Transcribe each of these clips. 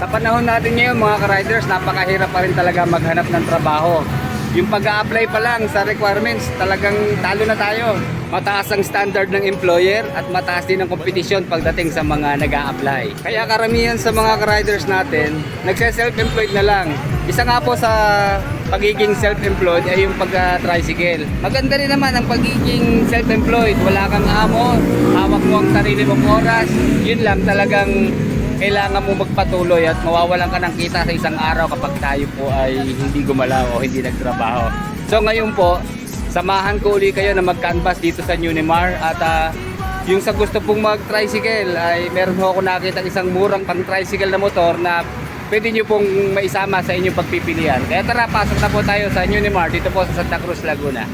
Sa panahon natin ngayon mga ka-riders, napakahirap pa rin talaga maghanap ng trabaho. Yung pag-a-apply pa lang sa requirements, talagang talo na tayo. Mataas ang standard ng employer at mataas din ang kompetisyon pagdating sa mga nag-a-apply. Kaya karamihan sa mga ka-riders natin, nagse-self-employed na lang. Isa nga po sa pagiging self-employed ay yung pag-tricycle. Maganda rin naman ang pagiging self-employed. Wala kang amo, hawak mo ang sarili mong oras. Yun lang talagang kailangan mo magpatuloy at mawawalan ka ng kita sa isang araw kapag tayo po ay hindi gumalaw o hindi nagtrabaho. So ngayon po, samahan ko uli kayo na mag-canvas dito sa Unimar at yung sa gusto pong mag-tricycle ay meron ho ako nakita isang murang pang-tricycle na motor na pwede nyo pong maisama sa inyong pagpipilian. Kaya tara, pasok na po tayo sa Unimar dito po sa Santa Cruz, Laguna.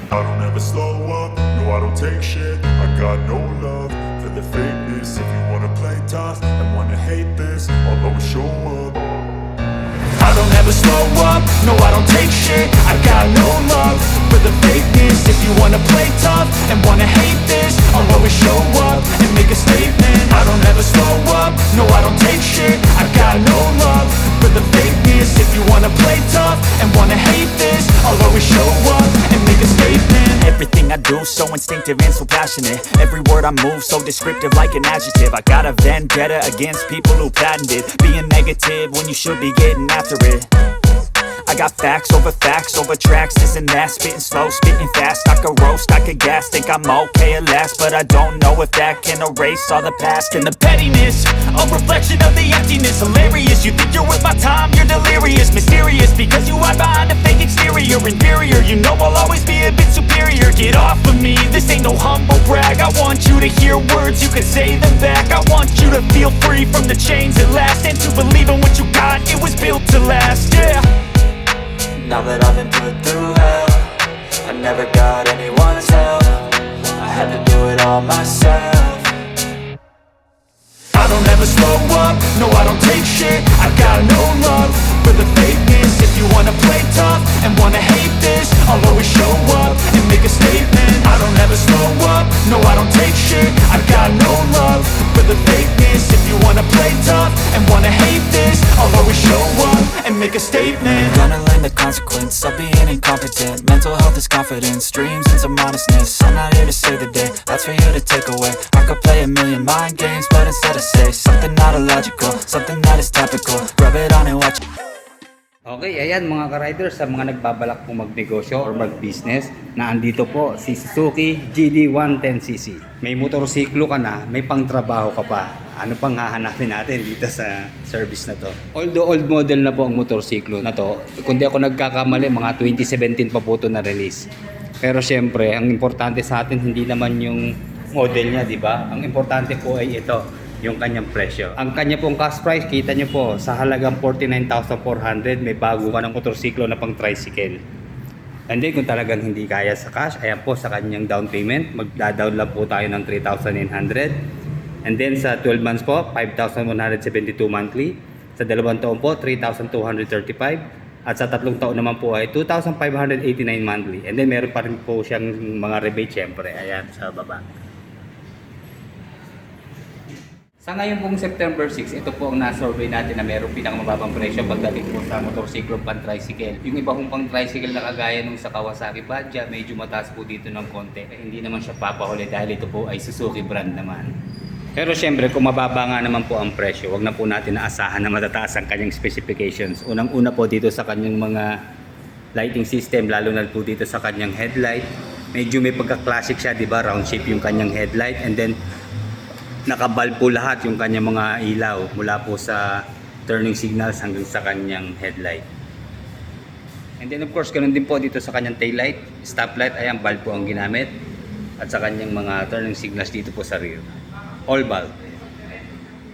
I don't ever slow up, no I don't take shit. I got no love for the fakeness. If you wanna play tough and wanna hate this, I'll always show up. I don't ever slow up, no I don't take shit. I got no love for the fakeness. If you wanna play tough and wanna hate this, I'll always show up and make a statement. I don't ever slow up, no I don't take shit. I got no love for the fakeness. If you wanna play tough and wanna hate this, I'll always show up and make a statement. Everything I do so instinctive and so passionate. Every word I move so descriptive like an adjective. I got a vendetta against people who patented being negative when you should be getting after it. I got facts over tracks, this and that. Spitting slow, spitting fast. I could roast, I could gas. Think I'm okay at last, but I don't know if that can erase all the past. And the pettiness, a reflection of the emptiness. Hilarious, you think you're worth my time, you're delirious. Mysterious, because you hide behind a fake exterior. Inferior, you know I'll always be a bit superior. Get off of me, this ain't no humble brag. I want you to hear words, you can say them back. I want you to feel free from the chains at last, and to believe in what you got, it was built to last, yeah. Now that I've been put through hell, I never got anyone's help. I had to do it all myself. I don't ever slow up, no I don't take shit. I got no love for the fakeness. If you wanna play tough and wanna hate this, I'll always show up and make a statement. I don't ever slow up, no I don't take shit. I got no love for the fakeness. If you wanna play tough and wanna hate this, I'll always show up and make a statement. Gonna learn the consequence of being incompetent. Mental health is confidence, dreams and some modestness. I'm not here to save the day, that's for you to take away. I could play a million mind games, but instead I say something not illogical, something that is topical. Rub it on and watch. Okay, ayan mga ka-riders, sa mga nagbabalak pong magnegosyo or mag-business, na andito po si Suzuki GD110cc. May motorsiklo ka na, may pangtrabaho ka pa. Ano pang hahanapin natin dito sa service na to? Although old model na po ang motorsiklo na to, kundi ako nagkakamali, mga 2017 pa po ito na-release. Pero syempre, ang importante sa atin hindi naman yung model niya, di ba? Ang importante po ay ito, yung kanyang presyo. Ang kanya pong cash price, kita nyo po, sa halagang 49,400, may bago ka ng motorsiklo na pang tricycle. And then kung talagang hindi kaya sa cash, ayan po sa kanyang down payment, magda-down lang po tayo ng 3,900. And then sa 12 months po, 5,172 monthly. Sa 2 taon po, 3,235. At sa 3 taon naman po ay 2,589 monthly. And then meron pa rin po siyang mga rebate syempre, ayan sa baba. Sa ngayon pong September 6, ito po ang na-survey natin na mayroong pinakamababang presyo pagdating po sa motorsiklo pan-tricycle. Yung iba pong pang-tricycle na kagaya nung sa Kawasaki Badja, medyo mataas po dito ng konti. Hindi naman siya papahuli dahil ito po ay Suzuki brand naman. Pero syempre kung mababa nga naman po ang presyo, wag na po natin naasahan na matataas ang kanyang specifications. Unang-una po dito sa kanyang mga lighting system, lalo na po dito sa kanyang headlight. Medyo may pagka-classic siya, di ba? Round shape yung kanyang headlight, and then nakabulb po lahat yung kanyang mga ilaw mula po sa turning signals hanggang sa kanyang headlight. And then of course, ganun din po dito sa kanyang taillight, stoplight, ayan, bulb po ang ginamit. At sa kanyang mga turning signals dito po sa rear, all bulb.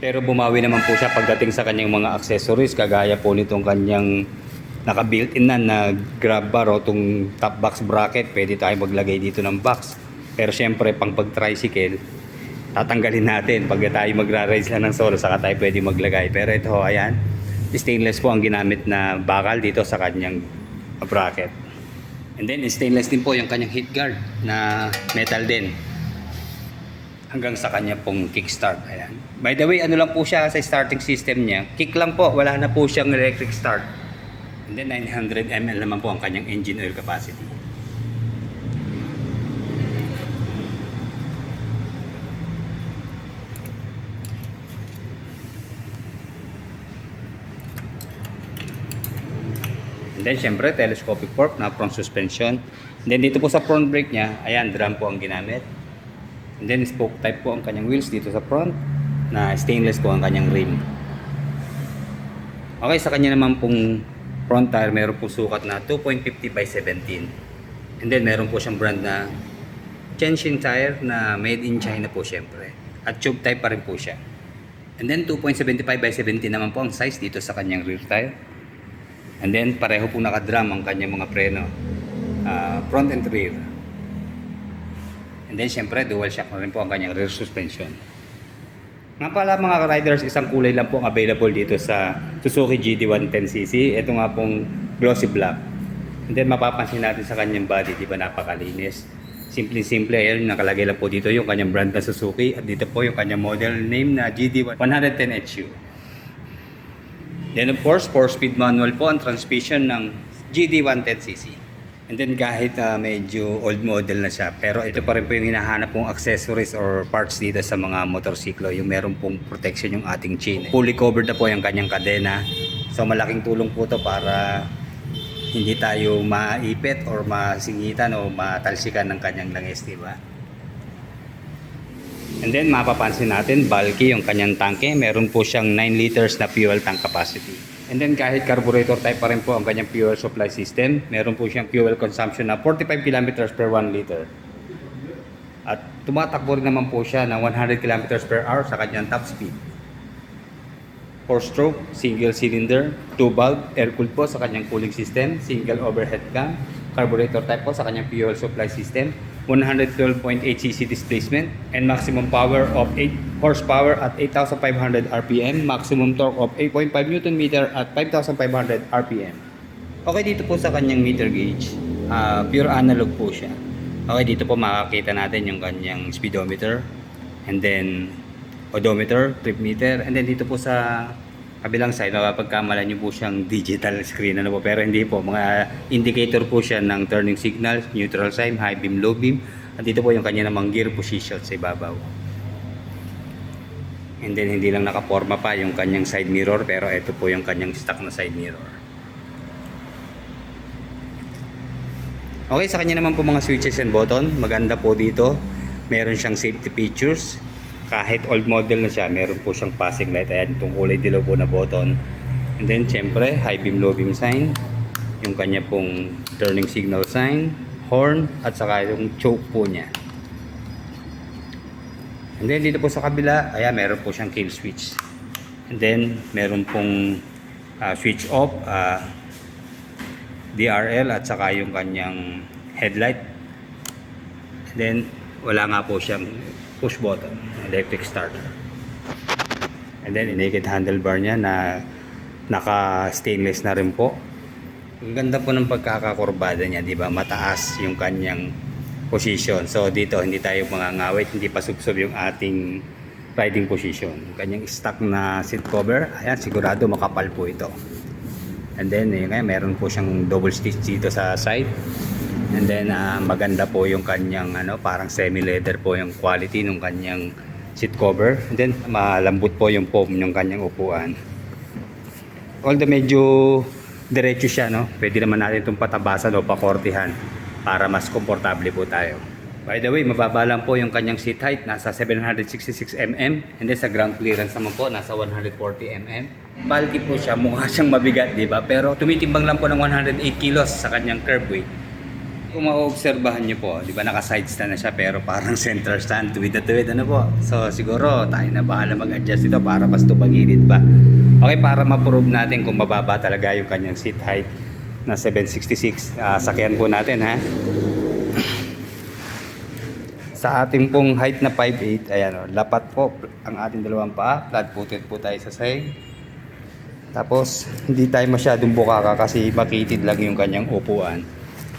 Pero bumawi naman po siya pagdating sa kanyang mga accessories, kagaya po nitong kanyang naka-built-in na grab bar o itong top box bracket. Pwede tayo maglagay dito ng box. Pero syempre, pang pag-tricycle, tatanggalin natin pag tayo magra-raise lang ng solo, saka tayo pwede maglagay. Pero ito, ayan, stainless po ang ginamit na bakal dito sa kanyang bracket. And then stainless din po yung kanyang heat guard na metal din. hanggang sa kanya pong kickstart. Ayan. By the way, ano lang po siya sa starting system niya. Kick lang po, wala na po siyang electric start. And then 900 ml naman po ang kanyang engine oil capacity. And then syempre telescopic fork na front suspension. And then dito po sa front brake niya, ayan, drum po ang ginamit. And then spoke type po ang kanyang wheels dito sa front, na stainless po ang kanyang rim. Okay, sa kanya naman pong front tire, meron po sukat na 2.50 by 17. And then meron po siyang brand na Chenshin tire na made in China po syempre. At tube type pa rin po siya. And then 2.75 by 17 naman po ang size dito sa kanyang rear tire. And then pareho po nakadrum ang kanyang mga preno, front and rear. And then syempre dual shock na rin po ang kanyang rear suspension. Nga pala mga riders, isang kulay lang po ang available dito sa Suzuki GD110cc. Ito nga pong glossy black. And then mapapansin natin sa kanyang body, di ba, napakalinis. Simple-simple, ayan, nakalagay lang po dito yung kanyang brand na Suzuki. At dito po yung kanyang model name na GD110HU. Then of course, 4-speed manual po ang transmission ng GD110cc. And then kahit medyo old model na siya, pero ito pa rin po yung hinahanap pong accessories or parts dito sa mga motorsiklo, yung meron pong protection yung ating chain. Fully covered na po yung kanyang kadena. So malaking tulong po to para hindi tayo maipit or masingitan o matalsikan ng kanyang langis, di ba? And then mapapansin natin, bulky yung kanyang tangke. Meron po siyang 9 liters na fuel tank capacity. And then kahit carburetor type pa rin po ang kanyang fuel supply system, meron po siyang fuel consumption na 45 kilometers per 1 liter. At tumatakbo rin naman po siya ng 100 kilometers per hour sa kanyang top speed. 4-stroke, single cylinder, 2-valve, air-cooled po sa kanyang cooling system, single overhead cam, carburetor type po sa kanyang fuel supply system, 112.8cc displacement, and maximum power of 8 horsepower at 8,500 RPM, maximum torque of 8.5 Nm at 5,500 RPM. Okay, dito po sa kanyang meter gauge, pure analog po siya. Okay, dito po makakita natin yung kanyang speedometer, and then odometer, trip meter, and then dito po sa kabilang side, pagkamalan nyo po siyang digital screen, ano po, pero hindi po, mga indicator po siya ng turning signals, neutral sign, high beam, low beam, at dito po yung kanya namang gear position sa ibabaw. And then hindi lang nakaporma pa yung kanyang side mirror, pero ito po yung kanyang stock na side mirror. Okay, sa kanya naman po mga switches and button, maganda po dito, meron siyang safety features. Kahit old model na siya, meron po siyang passing light. Ayan, itong kulay dilaw po na button. And then, syempre, high beam, low beam sign. Yung kanya pong turning signal sign, horn, at saka yung choke po niya. And then, dito po sa kabila, ayan, meron po siyang kill switch. And then, meron pong switch off, DRL, at saka yung kanyang headlight. And then, wala nga po siyang push button, electric start. And then naked handlebar niya na naka stainless na rin po. Ang ganda po ng pagkakakurbada niya, di ba? Mataas yung kanyang position. So dito hindi tayo mangangawit, hindi pasubsob yung ating riding position. Kanyang stock na seat cover, ayan, sigurado makapal po ito. And then ngayon meron po siyang double stitch dito sa side. And then maganda po yung kanyang parang semi-leather po yung quality ng kanyang seat cover. And then malambot po yung foam ng kanyang upuan. Although medyo diretso siya, no? Pwede naman natin itong patabasan o pakortihan para mas komportable po tayo. By the way, mababa lang po yung kanyang seat height, nasa 766 mm. And then sa ground clearance naman po, nasa 140 mm. Bulky po siya, mukha siyang mabigat, di ba? Pero tumitimbang lang po ng 108 kilos sa kanyang curb weight. Kung maobserbahan nyo po, di ba naka-side stand na siya pero parang center stand, tuwid na tuwid, ano po. So siguro tayo na bahala mag-adjust ito para mas tupagilid pa. Okay, para ma-prove natin kung mababa talaga yung kanyang seat height na 766. Sakyan po natin, ha. Sa ating pong height na 5'8", ayan, lapat po ang ating dalawang paa, flat-footed po tayo sa side. Tapos hindi tayo masyadong bukaka kasi makitid lang yung kanyang upuan.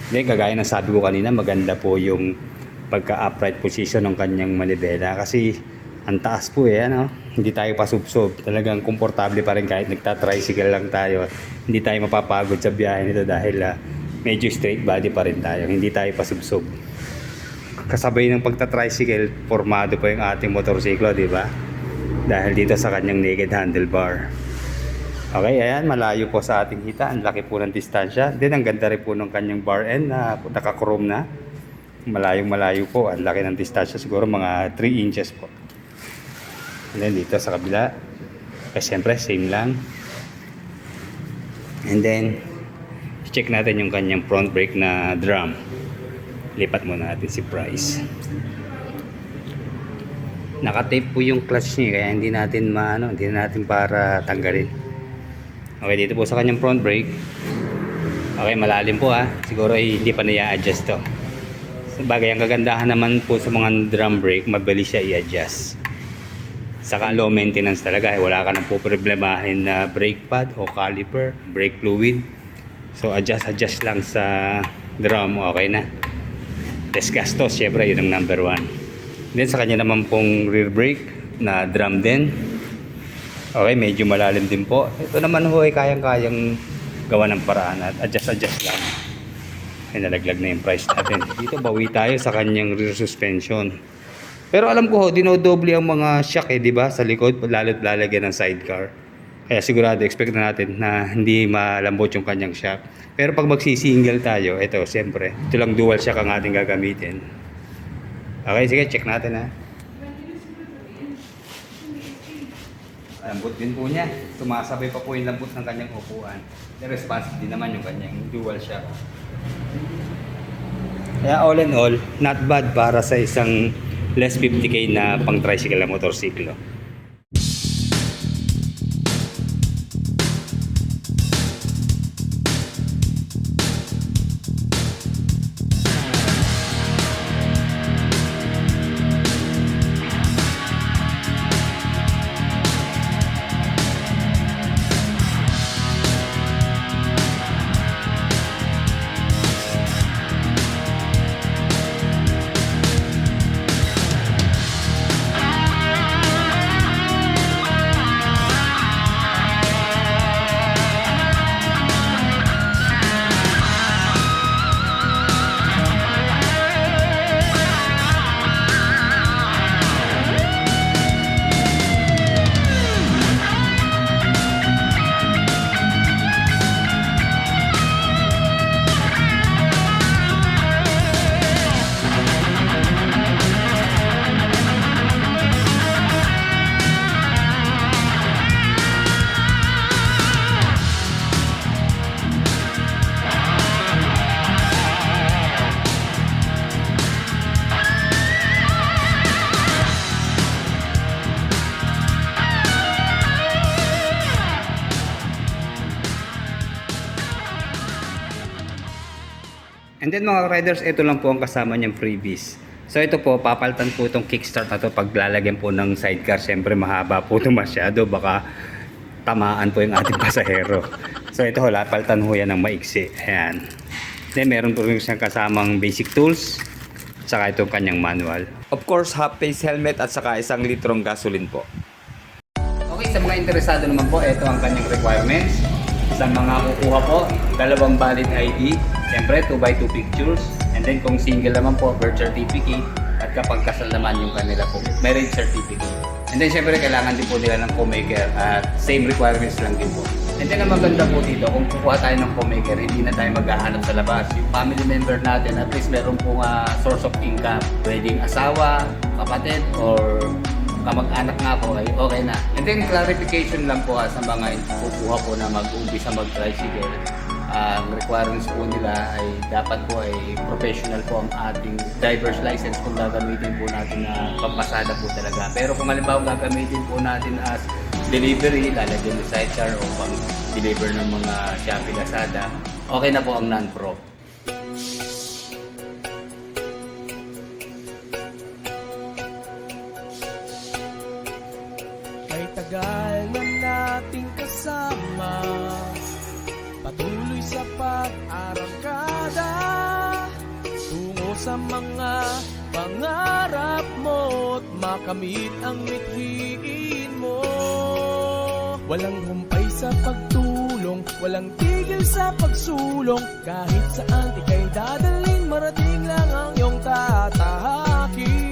Then, kagaya ng sabi ko kanina, maganda po yung pagka-upright position ng kanyang manibela kasi ang taas po ano? Hindi tayo pasubsob. Talagang komportable pa rin kahit nagta-tricycle lang tayo. Hindi tayo mapapagod sa biyahe nito dahil medyo straight body pa rin tayo. Hindi tayo pasubsob. Kasabay ng pagta-tricycle, formado pa yung ating motorsiklo, di ba? Dahil dito sa kanyang naked handlebar. Okay, ayan, malayo po sa ating hita. Ang laki po ng distansya. Then, ang ganda rin po ng kanyang bar end na naka-chrome na. Malayong malayo po. Ang laki ng distansya. Siguro mga 3 inches po. And then, dito sa kabila. Siyempre, same lang. And then, check natin yung kanyang front brake na drum. Lipat muna natin si Price. Naka-tape po yung clutch niya kaya hindi natin hindi natin para tanggalin. Okay, dito po sa kanyang front brake. Okay, malalim po siguro hindi pa na-adjust to. Sabagay, ang kagandahan naman po sa mga drum brake, mabilis siya i-adjust. Saka low maintenance talaga, wala ka nang po problemahin na brake pad o caliper, brake fluid. So adjust lang sa drum, okay na. Less gastos, syempre yun ang number 1. Then sa kanya naman pong rear brake na drum din. Okay, medyo malalim din po. Ito naman ho ay kayang-kayang gawa ng paraan at adjust lang. Ay nalaglag na yung price natin. Dito bawi tayo sa kanyang rear suspension. Pero alam ko ho, dinodoble ang mga shock di ba? Sa likod, lalo't lalagyan ng sidecar. Kaya sigurado, expect na natin na hindi malambot yung kanyang shock. Pero pag magsisingle tayo, ito, siyempre, ito lang dual shock ang ating gagamitin. Okay, sige, check natin Lambot din po niya. Sumasabay pa po yung lambot ng kanyang upuan. Responsive din naman yung kanyang dual shock. Kaya all in all, not bad para sa isang less 50k na pang tricycle na motorsiklo. And then mga riders, ito lang po ang kasama niyang freebies. So ito po, papalitan po itong kickstart na to pag lalagyan po ng sidecar. Siyempre mahaba po ito masyado, baka tamaan po yung ating pasahero. So ito ho, palitan ho yan ng maiksi. Ayan. Then meron po rin siyang kasamang basic tools, saka itong kanyang manual. Of course, half-face helmet at saka 1 litrong gasoline po. Okay, sa mga interesado naman po, ito ang kanyang requirements. Sa mga kukuha po, 2 valid ID, siyempre 2x2 pictures, and then kung single naman po, birth certificate, at kapag kasal naman yung kanila po, marriage certificate. And then siyempre kailangan din po nila ng co-maker at same requirements lang din po. And then ang maganda po dito, kung kukuha tayo ng co-maker, hindi na tayo maghahanap sa labas. Yung family member natin, at least meron pong source of income. Pwedeng asawa, kapatid, or kamag-anak nga po ay okay na. And then clarification lang po sa mga kukuha po na mag-umpisa mag-tricycle. Ang requirements po nila ay dapat po ay professional po ang ating driver's license kung gagamitin po natin na pampasada po talaga. Pero kung halimbawa gagamitin po natin as delivery, lalagyan ng sidecar o pang-deliver ng mga Shopee, Lazada, okay na po ang non-pro. Tagal na nating kasama, patuloy sa pag-arangkada tungo sa mga pangarap mo't makamit ang mithiin mo. Walang humpay sa pagtulong, walang tigil sa pagsulong. Kahit saan ika'y dadalhin, marating lang ang iyong tatahakin.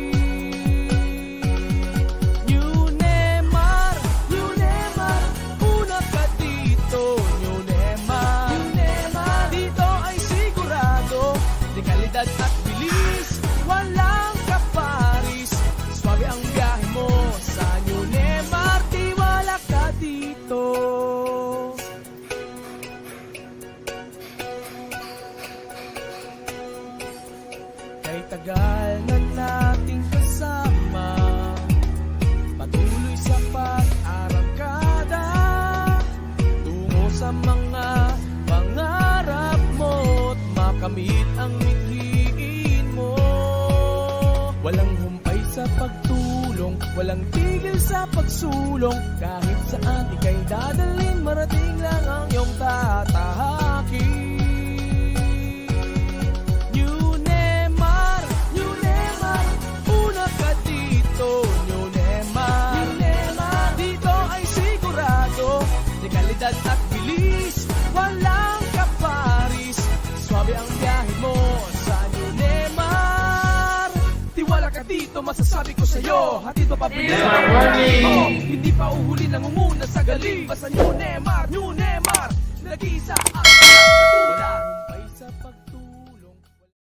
New Nemar, una ka dito. New Nemar, dito ay sigurado. Dekalidad at bilis, walang kaparis. Swabe ang biyahe mo sa New Nemar, tiwala ka dito. Kay tagal na nating kasama, patuloy sa pag-arangkada, tungo sa mga pangarap mo't makamit ang mithiin mo. Walang humpay sa pagtulong, walang tigil sa pagsulong. Kahit saan ika'y dadalhin, marating lang ang iyong tatahakin. New Nemar, una ka dito. New Nemar, dito ay sigurado. Dekalidad at bilis, walang kaparis. Swabe ang biyahe mo sa New Nemar. Tiwala ka dito, masasabi ko sa'yo. Hatid pa pabilis sa oh, hindi pa uhuli nangunguna sa galing. Basta New Nemar, nag-iisa at walang katulad.